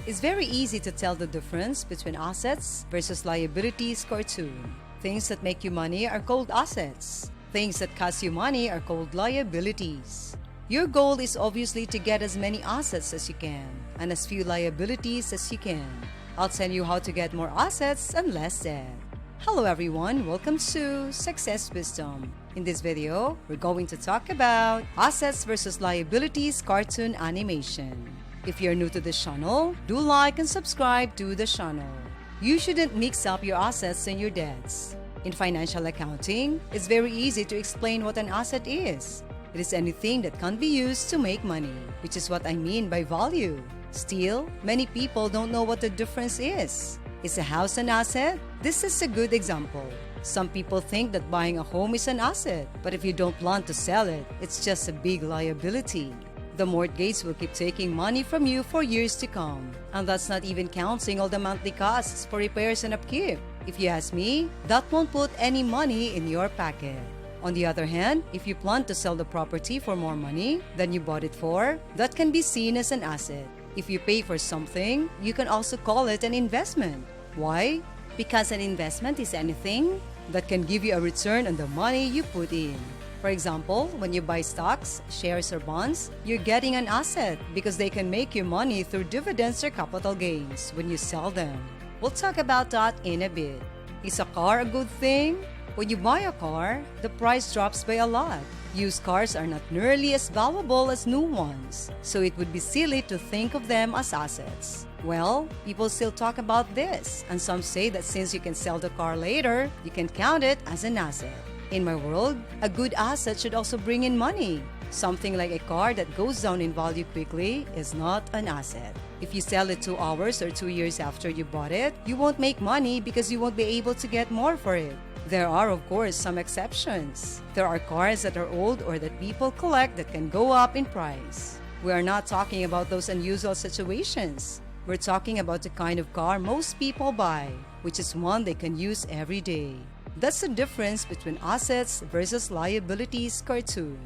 It's very easy to tell the difference between assets versus liabilities cartoon. Things that make you money are called assets. Things that cost you money are called liabilities. Your goal is obviously to get as many assets as you can and as few liabilities as you can. I'll tell you how to get more assets and less debt. Hello everyone, welcome to Success Wisdom. In this video, we're going to talk about assets versus liabilities cartoon animation. If you're new to this channel, do like and subscribe to the channel. You shouldn't mix up your assets and your debts. In financial accounting, it's very easy to explain what an asset is. It is anything that can be used to make money, which is what I mean by value. Still, many people don't know what the difference is. Is a house an asset? This is a good example. Some people think that buying a home is an asset, but if you don't plan to sell it, it's just a big liability. The mortgage will keep taking money from you for years to come, and that's not even counting all the monthly costs for repairs and upkeep. If you ask me, that won't put any money in your pocket. On the other hand, if you plan to sell the property for more money than you bought it for, that can be seen as an asset. If you pay for something, you can also call it an investment. Why? Because an investment is anything that can give you a return on the money you put in. For example, when you buy stocks, shares, or bonds, you're getting an asset because they can make you money through dividends or capital gains when you sell them. We'll talk about that in a bit. Is a car a good thing? When you buy a car, the price drops by a lot. Used cars are not nearly as valuable as new ones, so it would be silly to think of them as assets. Well, people still talk about this, and some say that since you can sell the car later, you can count it as an asset. In my world, a good asset should also bring in money. Something like a car that goes down in value quickly is not an asset. If you sell it 2 hours or 2 years after you bought it, you won't make money because you won't be able to get more for it. There are, of course, some exceptions. There are cars that are old or that people collect that can go up in price. We are not talking about those unusual situations. We're talking about the kind of car most people buy, which is one they can use every day. That's the difference between assets versus liabilities cartoon.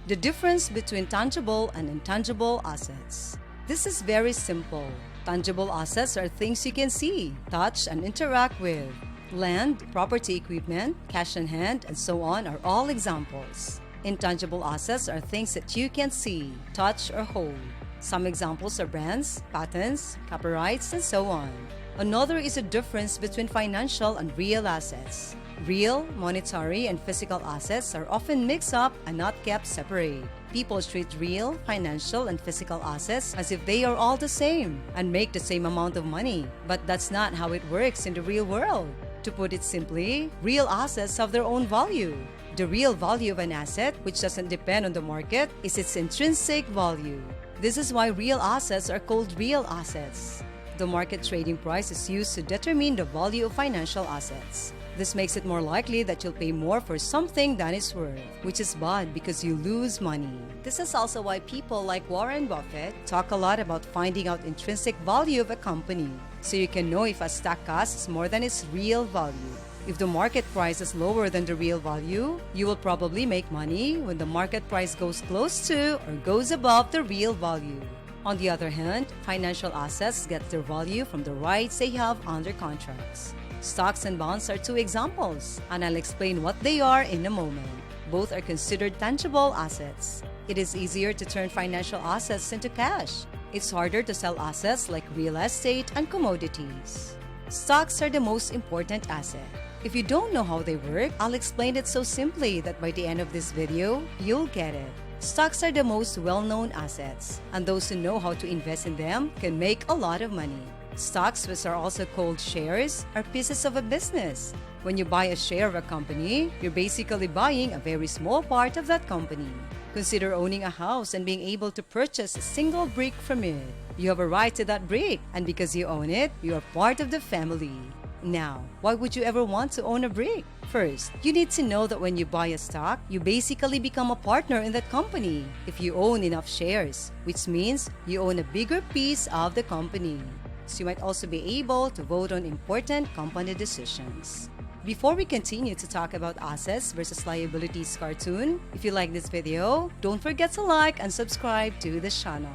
The difference between tangible and intangible assets. This is very simple. Tangible assets are things you can see, touch, and interact with. Land, property equipment, cash in hand, and so on are all examples. Intangible assets are things that you can't see, touch, or hold. Some examples are brands, patents, copyrights, and so on. Another is the difference between financial and real assets. Real, monetary, and physical assets are often mixed up and not kept separate. People treat real, financial, and physical assets as if they are all the same and make the same amount of money. But that's not how it works in the real world. To put it simply, real assets have their own value. The real value of an asset, which doesn't depend on the market, is its intrinsic value. This is why real assets are called real assets. The market trading price is used to determine the value of financial assets. This makes it more likely that you'll pay more for something than it's worth, which is bad because you lose money. This is also why people like Warren Buffett talk a lot about finding out intrinsic value of a company, so you can know if a stock costs more than its real value. If the market price is lower than the real value, you will probably make money when the market price goes close to or goes above the real value. On the other hand, financial assets get their value from the rights they have under contracts. Stocks and bonds are 2 examples, and I'll explain what they are in a moment. Both are considered tangible assets. It is easier to turn financial assets into cash. It's harder to sell assets like real estate and commodities. Stocks are the most important asset. If you don't know how they work, I'll explain it so simply that by the end of this video, you'll get it. Stocks are the most well-known assets, and those who know how to invest in them can make a lot of money. Stocks, which are also called shares, are pieces of a business. When you buy a share of a company, you're basically buying a very small part of that company. Consider owning a house and being able to purchase a single brick from it. You have a right to that brick, and because you own it, you are part of the family. Now, why would you ever want to own a brick? First, you need to know that when you buy a stock, you basically become a partner in that company if you own enough shares, which means you own a bigger piece of the company. So you might also be able to vote on important company decisions. Before we continue to talk about assets versus liabilities cartoon, if you like this video, don't forget to like and subscribe to the channel.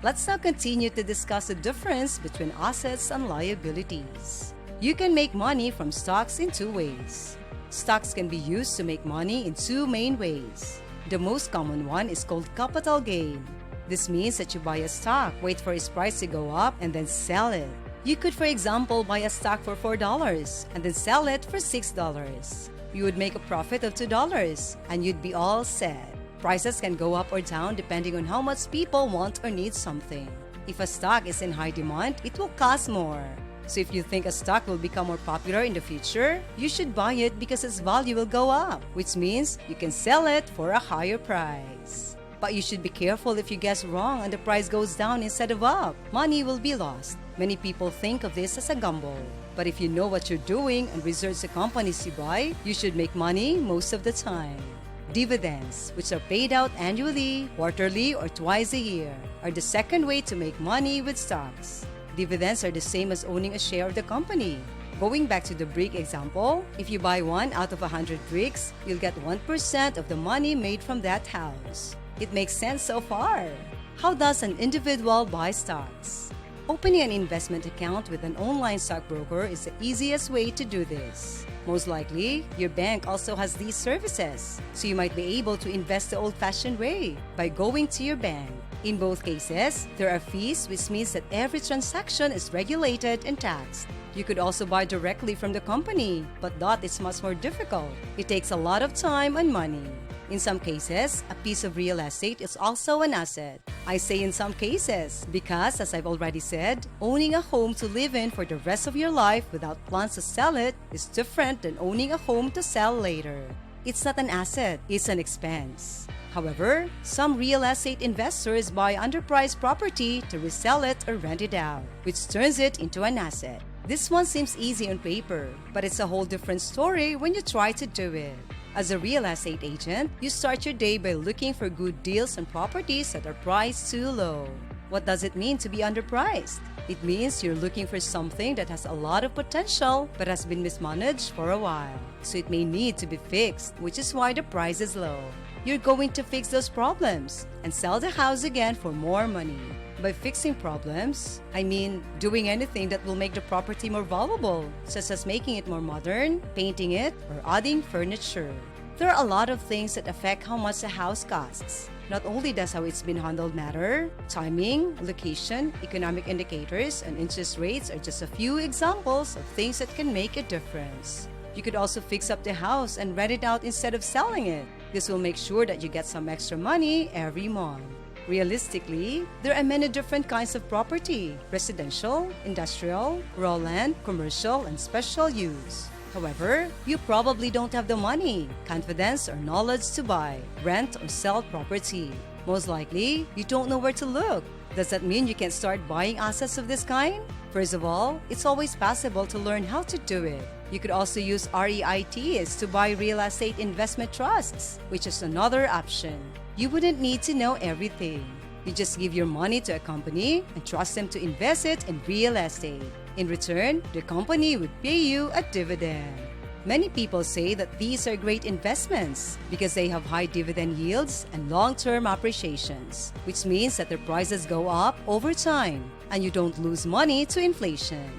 Let's now continue to discuss the difference between assets and liabilities. You can make money from stocks in two ways. Stocks can be used to make money in two main ways. The most common one is called capital gain. This means that you buy a stock, wait for its price to go up, and then sell it. You could, for example, buy a stock for $4 and then sell it for $6. You would make a profit of $2 and you'd be all set. Prices can go up or down depending on how much people want or need something. If a stock is in high demand, it will cost more. So if you think a stock will become more popular in the future, you should buy it because its value will go up, which means you can sell it for a higher price. But you should be careful if you guess wrong and the price goes down instead of up. Money will be lost. Many people think of this as a gamble. But if you know what you're doing and research the companies you buy, you should make money most of the time. Dividends, which are paid out annually, quarterly, or twice a year, are the second way to make money with stocks. Dividends are the same as owning a share of the company. Going back to the brick example, if you buy 1 out of 100 bricks, you'll get 1% of the money made from that house. It makes sense so far. How does an individual buy stocks? Opening an investment account with an online stockbroker is the easiest way to do this. Most likely, your bank also has these services, so you might be able to invest the old-fashioned way by going to your bank. In both cases, there are fees, which means that every transaction is regulated and taxed. You could also buy directly from the company, but that is much more difficult. It takes a lot of time and money. In some cases, a piece of real estate is also an asset. I say in some cases because, as I've already said, owning a home to live in for the rest of your life without plans to sell it is different than owning a home to sell later. It's not an asset, it's an expense. However, some real estate investors buy underpriced property to resell it or rent it out, which turns it into an asset. This one seems easy on paper, but it's a whole different story when you try to do it. As a real estate agent, you start your day by looking for good deals on properties that are priced too low. What does it mean to be underpriced? It means you're looking for something that has a lot of potential but has been mismanaged for a while. So it may need to be fixed, which is why the price is low. You're going to fix those problems and sell the house again for more money. By fixing problems, I mean doing anything that will make the property more valuable, such as making it more modern, painting it, or adding furniture. There are a lot of things that affect how much a house costs. Not only does how it's been handled matter, timing, location, economic indicators, and interest rates are just a few examples of things that can make a difference. You could also fix up the house and rent it out instead of selling it. This will make sure that you get some extra money every month. Realistically, there are many different kinds of property: residential, industrial, raw land, commercial, and special use. However, you probably don't have the money, confidence, or knowledge to buy, rent, or sell property. Most likely, you don't know where to look. Does that mean you can start buying assets of this kind? First of all, it's always possible to learn how to do it. You could also use REITs to buy real estate investment trusts, which is another option. You wouldn't need to know everything. You just give your money to a company and trust them to invest it in real estate. In return, the company would pay you a dividend. Many people say that these are great investments because they have high dividend yields and long-term appreciations, which means that their prices go up over time and you don't lose money to inflation.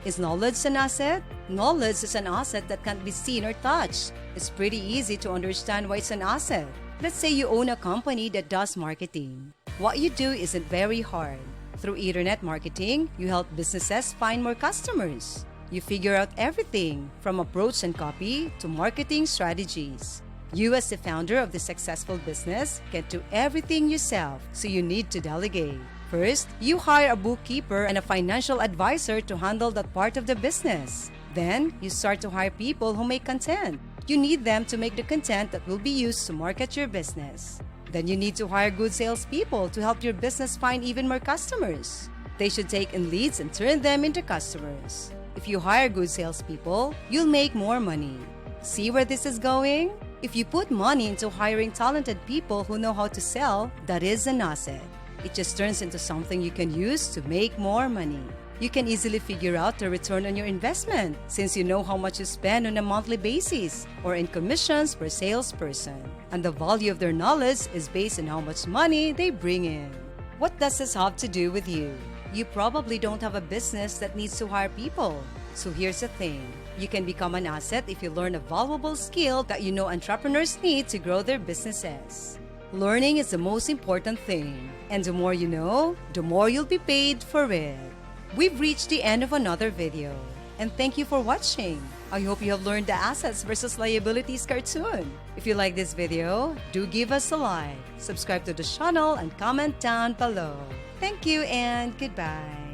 Is knowledge an asset? Knowledge is an asset that can't be seen or touched. It's pretty easy to understand why it's an asset. Let's say you own a company that does marketing. What you do isn't very hard. Through internet marketing, you help businesses find more customers. You figure out everything from approach and copy to marketing strategies. You, as the founder of the successful business, can do everything yourself, so you need to delegate. First, you hire a bookkeeper and a financial advisor to handle that part of the business. Then, you start to hire people who make content. You need them to make the content that will be used to market your business. Then you need to hire good salespeople to help your business find even more customers. They should take in leads and turn them into customers. If you hire good salespeople, you'll make more money. See where this is going? If you put money into hiring talented people who know how to sell, that is an asset. It just turns into something you can use to make more money. You can easily figure out the return on your investment since you know how much you spend on a monthly basis or in commissions per salesperson. And the value of their knowledge is based on how much money they bring in. What does this have to do with you? You probably don't have a business that needs to hire people. So here's the thing. You can become an asset if you learn a valuable skill that you know entrepreneurs need to grow their businesses. Learning is the most important thing. And the more you know, the more you'll be paid for it. We've reached the end of another video. And thank you for watching. I hope you have learned the assets versus liabilities cartoon. If you like this video, do give us a like, subscribe to the channel, and comment down below. Thank you and goodbye.